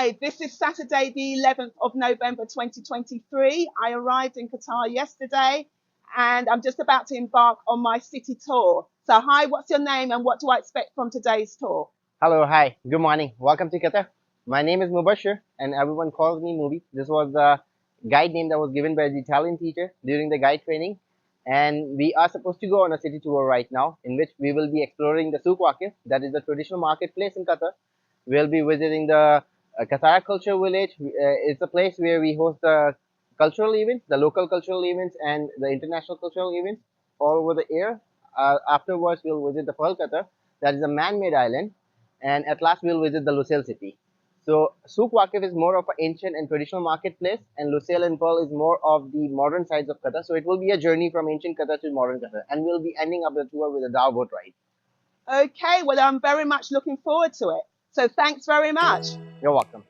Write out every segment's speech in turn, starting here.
Hi, this is Saturday, the 11th of November 2023. I arrived in Qatar yesterday and I'm just about to embark on my city tour. So hi, what's your name and what do I expect from today's tour? Hello, hi, good morning. Welcome to Qatar. My name is Mubashir and everyone calls me Mubi. This was the guide name that was given by the Italian teacher during the guide training. And we are supposed to go on a city tour right now in which we will be exploring the Souq Waqif, that is the traditional marketplace in Qatar. We'll be visiting the Qatar Culture Village. It's a place where we host the cultural events, the local cultural events and the international cultural events all over the air. Afterwards, we'll visit the Pearl Qatar, that is a man-made island. And at last, we'll visit the Lusail city. So Souq Waqif is more of an ancient and traditional marketplace, and Lusail and Pearl is more of the modern sides of Qatar. So it will be a journey from ancient Qatar to modern Qatar, and we'll be ending up the tour with a Dhow boat ride. Okay, well, I'm very much looking forward to it. So thanks very much. You're welcome.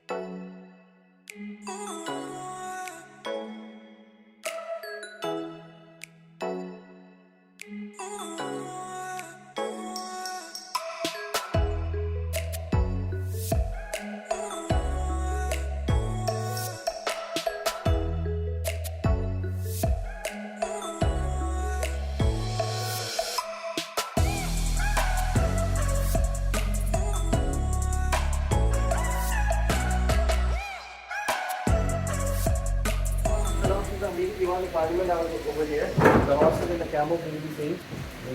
The parliament hours over here. The horses and the camels will be seen.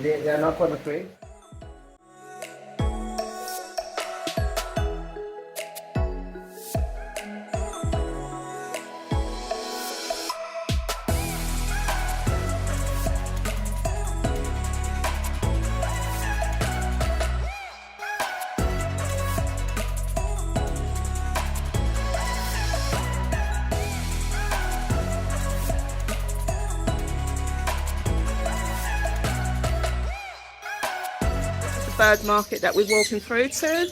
They are not for the trade. Bird market that we're walking through to.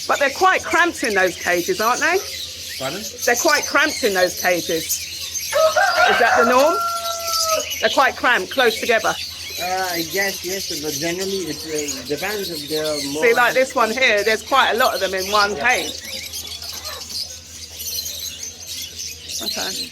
But they're quite cramped in those cages, aren't they? Pardon? They're quite cramped in those cages. Is that the norm? They're quite cramped, close together. I guess, yes, but generally it depends if they're more... See, like this one here, there's quite a lot of them in one cage. Okay.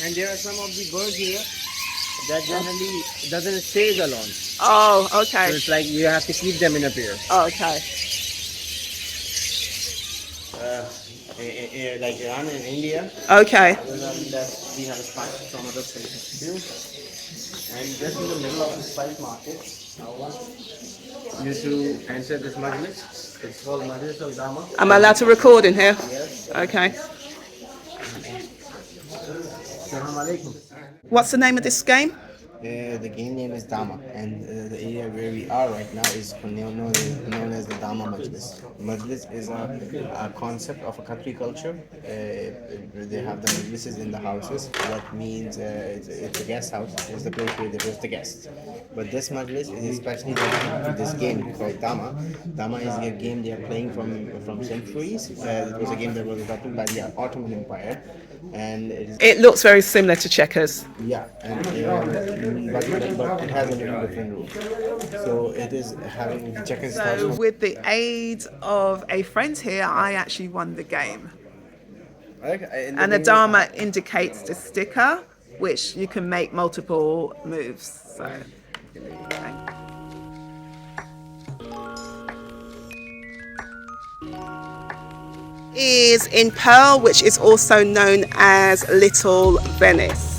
And there are some of the birds here that generally doesn't stay alone. Oh, okay. So it's like you have to keep them in a pair. Oh, okay. Like Iran and India. Okay. Other than that, we have a spice from other places too. And just in the middle of the spice market, I want you to enter this majlis. It's called Majlis of Dama. Am I allowed to record in here? Yes. Okay. Assalamu alaikum. What's the name of this game? The game name is Dama, and the area where we are right now is known as the Dama Majlis. Majlis is a concept of a country culture. They have the majlises in the houses. That means it's a guest house. It's the place where they host the guests. But this Majlis is especially dedicated to this game called Dama. Dama is a game they are playing from centuries. It was a game that was adopted by the Ottoman Empire. And it looks very similar to checkers. Yeah, and but it has a little different rule. So it is having the checkers. So with the aid of a friend here, I actually won the game. Okay, and the Dama indicates the sticker, which you can make multiple moves. So. Okay. Is in Pearl, which is also known as Little Venice.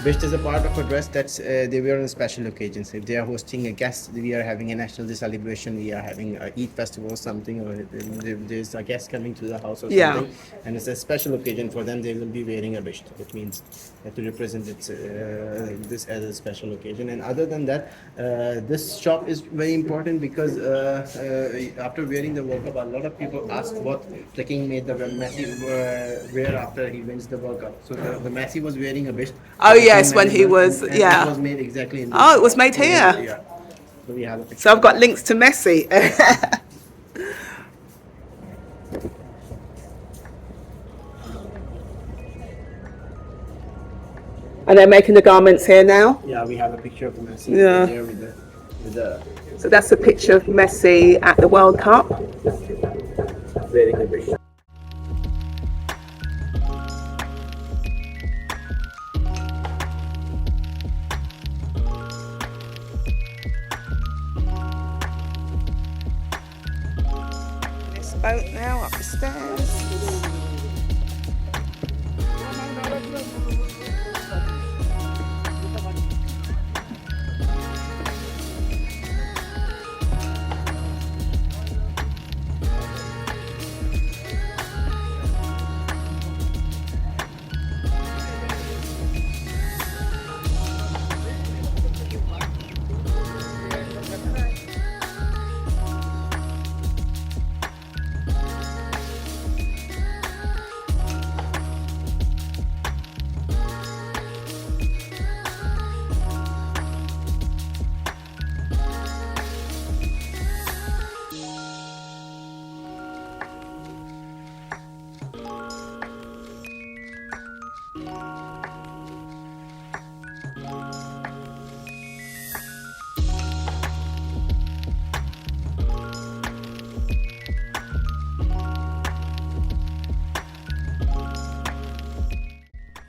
Bisht is a part of a dress that's they wear on special occasions. If they are hosting a guest, we are having a national day celebration, we are having a Eid festival or something, or there's a guest coming to the house or something, and it's a special occasion for them, they will be wearing a bisht, which means to represent this as a special occasion. And other than that, this shop is very important because after wearing the World Cup, a lot of people ask what the king made the Messi wear after he wins the World Cup. So the Messi was wearing a bisht. Oh yes, when he was, and yeah. It was made exactly in this Oh, it was made shop. here. Yeah. So we have a picture. So I've got links to Messi. And they're making the garments here now. Yeah, we have a picture of Messi Yeah. there with the So that's a picture of Messi at the World Cup. wearing the bisht. This boat now up the stairs.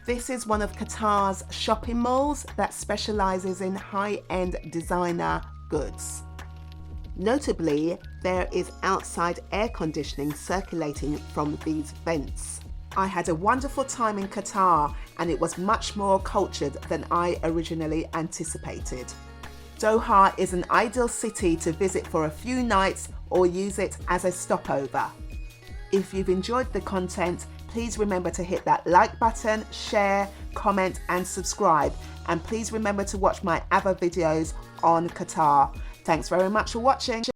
This is one of Qatar's shopping malls that specialises in high-end designer goods. Notably, there is outside air conditioning circulating from these vents. I had a wonderful time in Qatar and it was much more cultured than I originally anticipated. Doha is an ideal city to visit for a few nights or use it as a stopover. If you've enjoyed the content, please remember to hit that like button, share, comment and subscribe. And please remember to watch my other videos on Qatar. Thanks very much for watching.